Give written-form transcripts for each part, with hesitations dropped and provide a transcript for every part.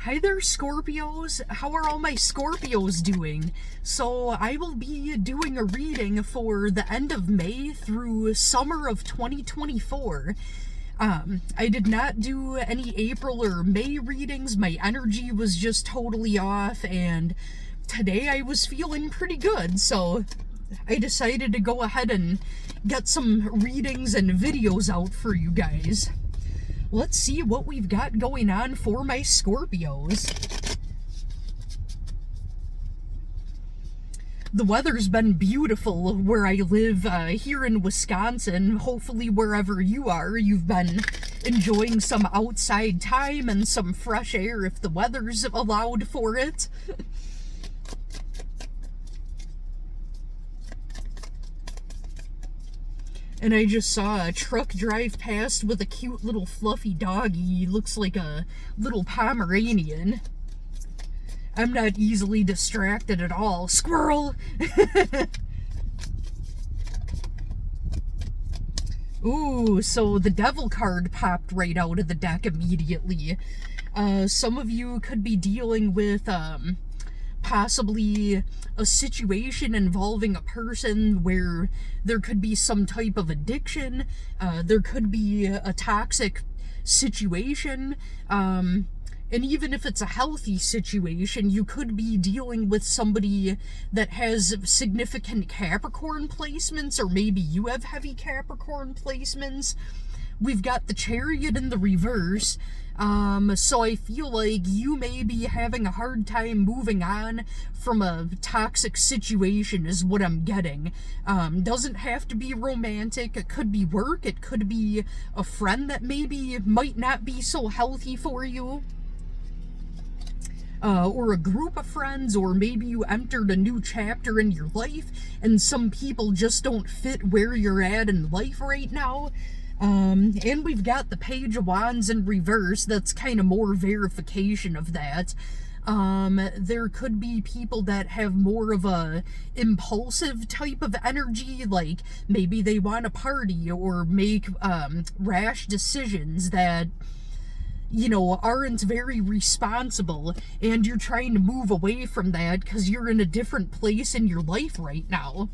Hi there, Scorpios. How are all my Scorpios doing? So I will be doing a reading for the end of May through summer of 2024. I did not do any April or May readings. My energy was just totally off, and today I was feeling pretty good, so I decided to go ahead and get some readings and videos out for you guys. Let's see what we've got going on for my Scorpios. The weather's been beautiful where I live here in Wisconsin. Hopefully wherever you are, you've been enjoying some outside time and some fresh air if the weather's allowed for it. And I just saw a truck drive past with a cute little fluffy doggy. He looks like a little Pomeranian. I'm not easily distracted at all. Squirrel! Ooh, so the devil card popped right out of the deck immediately. Some of you could be dealing with, possibly a situation involving a person where there could be some type of addiction, there could be a toxic situation, and even if it's a healthy situation, you could be dealing with somebody that has significant Capricorn placements, or maybe you have heavy Capricorn placements. We've got the Chariot in the reverse, so I feel like you may be having a hard time moving on from a toxic situation is what I'm getting. Doesn't have to be romantic, it could be work, it could be a friend that maybe might not be so healthy for you. Or a group of friends, or maybe you entered a new chapter in your life and some people just don't fit where you're at in life right now. And we've got the Page of Wands in reverse. That's kind of more verification of that. There could be people that have more of a impulsive type of energy, like maybe they want to party or make rash decisions that, you know, aren't very responsible, and you're trying to move away from that because you're in a different place in your life right now.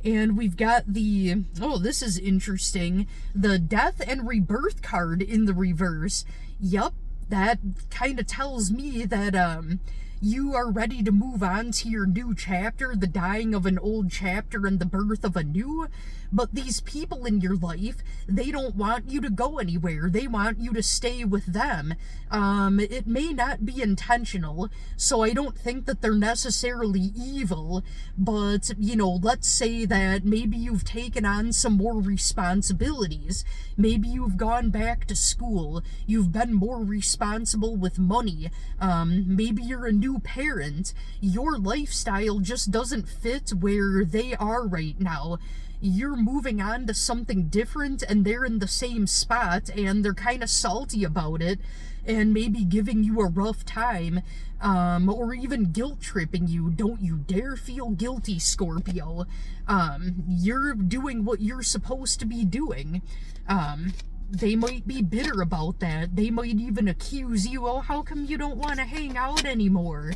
And we've got the, oh, this is interesting, the Death and Rebirth card in the reverse. Yep, that kind of tells me that you are ready to move on to your new chapter, the dying of an old chapter and the birth of a new. But these people in your life, they don't want you to go anywhere. They want you to stay with them. It may not be intentional, so I don't think that they're necessarily evil, but, you know, let's say that maybe you've taken on some more responsibilities. Maybe you've gone back to school. You've been more responsible with money. Maybe you're a new parent. Your lifestyle just doesn't fit where they are right now. You're moving on to something different, and they're in the same spot, and they're kind of salty about it, and maybe giving you a rough time, or even guilt-tripping you. Don't you dare feel guilty, Scorpio. You're doing what you're supposed to be doing. They might be bitter about that. They might even accuse you, oh, how come you don't want to hang out anymore?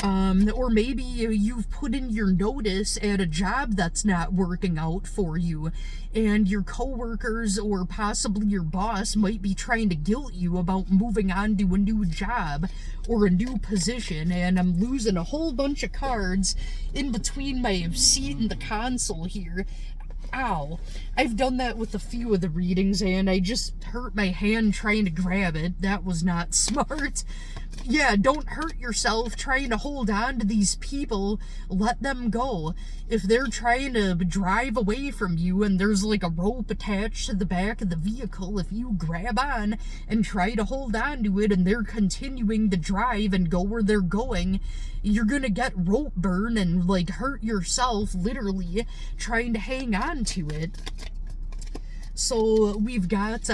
Or maybe you've put in your notice at a job that's not working out for you, and your coworkers or possibly your boss might be trying to guilt you about moving on to a new job or a new position. And I'm losing a whole bunch of cards in between my seat and the console here. Ow. I've done that with a few of the readings, and I just hurt my hand trying to grab it. That was not smart. Yeah, don't hurt yourself trying to hold on to these people. Let them go. If they're trying to drive away from you and there's like a rope attached to the back of the vehicle, if you grab on and try to hold on to it and they're continuing to drive and go where they're going, you're gonna get rope burn and like hurt yourself literally trying to hang on to it. So we've got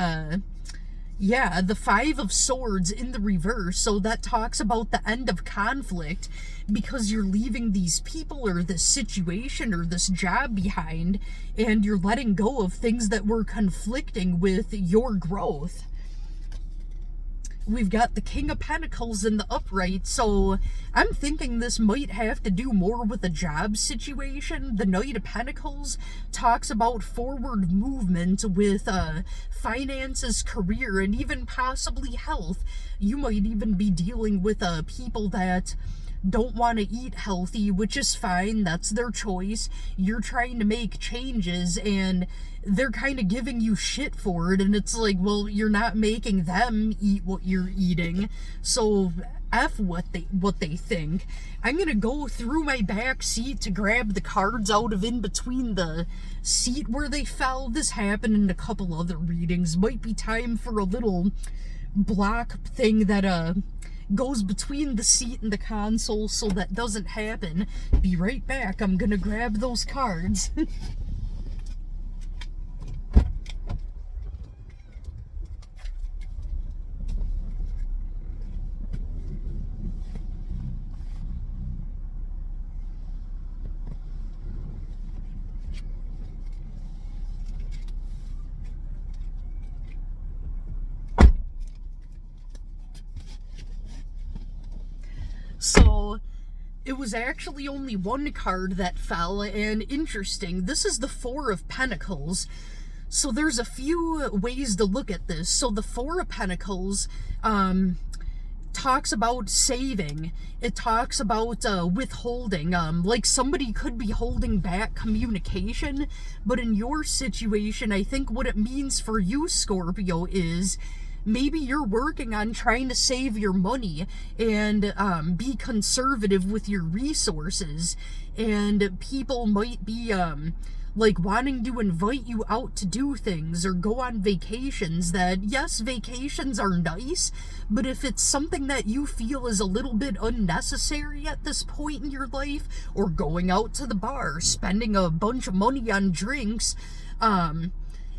yeah, the Five of Swords in the reverse, so that talks about the end of conflict, because you're leaving these people or this situation or this job behind, and you're letting go of things that were conflicting with your growth. we've got the King of Pentacles in the upright, so I'm thinking this might have to do more with a job situation. The Knight of Pentacles talks about forward movement with finances, career, and even possibly health. You might even be dealing with people that don't want to eat healthy, which is fine. That's their choice. You're trying to make changes and they're kind of giving you shit for it, and it's like, well, you're not making them eat what you're eating, so F what they think. I'm gonna go through my back seat to grab the cards out of in between the seat where they fell. This happened in a couple other readings. Might be time for a little block thing that goes between the seat and the console so that doesn't happen. Be right back. I'm gonna grab those cards. So it was actually only one card that fell, and interesting, this is the Four of Pentacles. So there's a few ways to look at this. So the Four of Pentacles talks about saving. It talks about withholding. Like somebody could be holding back communication, but in your situation, I think what it means for you, Scorpio, is maybe you're working on trying to save your money and be conservative with your resources, and people might be like wanting to invite you out to do things or go on vacations that, yes, vacations are nice, but if it's something that you feel is a little bit unnecessary at this point in your life, or going out to the bar, spending a bunch of money on drinks,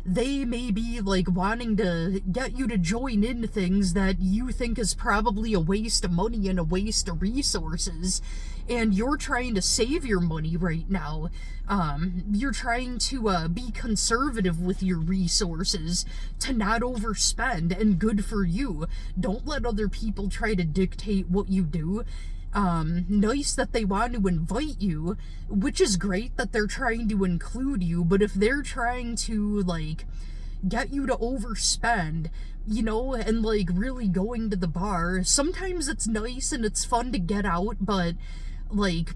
they may be like wanting to get you to join in things that you think is probably a waste of money and a waste of resources, and you're trying to save your money right now. You're trying to be conservative with your resources to not overspend, and good for you. Don't let other people try to dictate what you do. Nice that they want to invite you, which is great that they're trying to include you, but if they're trying to, like, get you to overspend, you know, and, like, really going to the bar, sometimes it's nice and it's fun to get out, but, like,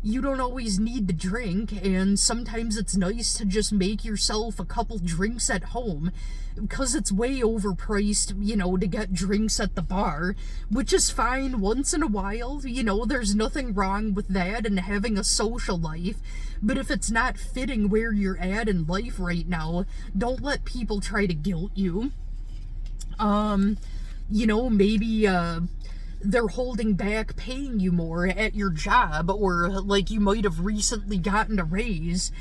you don't always need to drink, and sometimes it's nice to just make yourself a couple drinks at home, because it's way overpriced, you know, to get drinks at the bar, which is fine once in a while, you know, there's nothing wrong with that and having a social life, but if it's not fitting where you're at in life right now, don't let people try to guilt you. You know, maybe, they're holding back paying you more at your job, or like you might have recently gotten a raise,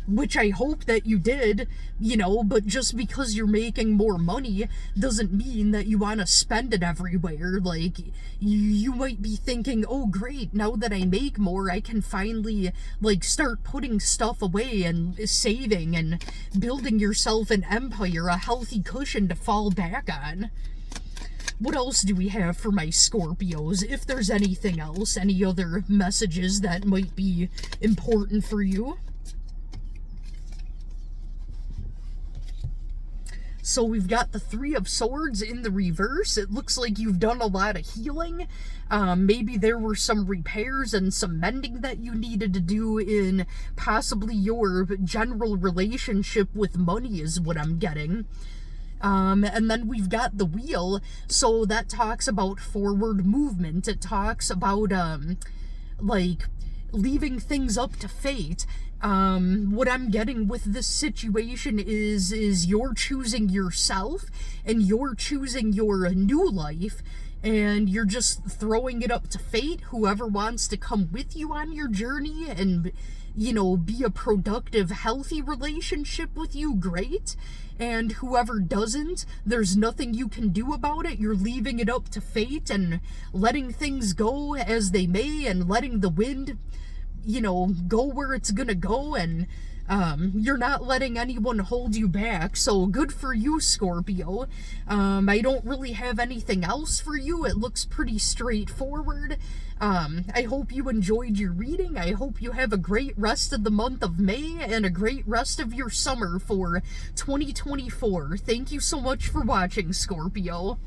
which I hope that you did, you know, but just because you're making more money doesn't mean that you want to spend it everywhere. Like, you might be thinking, oh great, now that I make more, I can finally, like, start putting stuff away and saving and building yourself an empire, a healthy cushion to fall back on. What else do we have for my Scorpios? If there's anything else, any other messages that might be important for you. So we've got the Three of Swords in the reverse. It looks like you've done a lot of healing. Maybe there were some repairs and some mending that you needed to do in possibly your general relationship with money is what I'm getting. And then we've got the Wheel, so that talks about forward movement. It talks about, like, leaving things up to fate. What I'm getting with this situation is you're choosing yourself, and you're choosing your new life, and you're just throwing it up to fate. Whoever wants to come with you on your journey and, you know, be a productive, healthy relationship with you, great. And whoever doesn't, there's nothing you can do about it. You're leaving it up to fate and letting things go as they may, and letting the wind, you know, go where it's gonna go, and You're not letting anyone hold you back, so good for you, Scorpio. I don't really have anything else for you. It looks pretty straightforward. I hope you enjoyed your reading. I hope you have a great rest of the month of May and a great rest of your summer for 2024. Thank you so much for watching, Scorpio.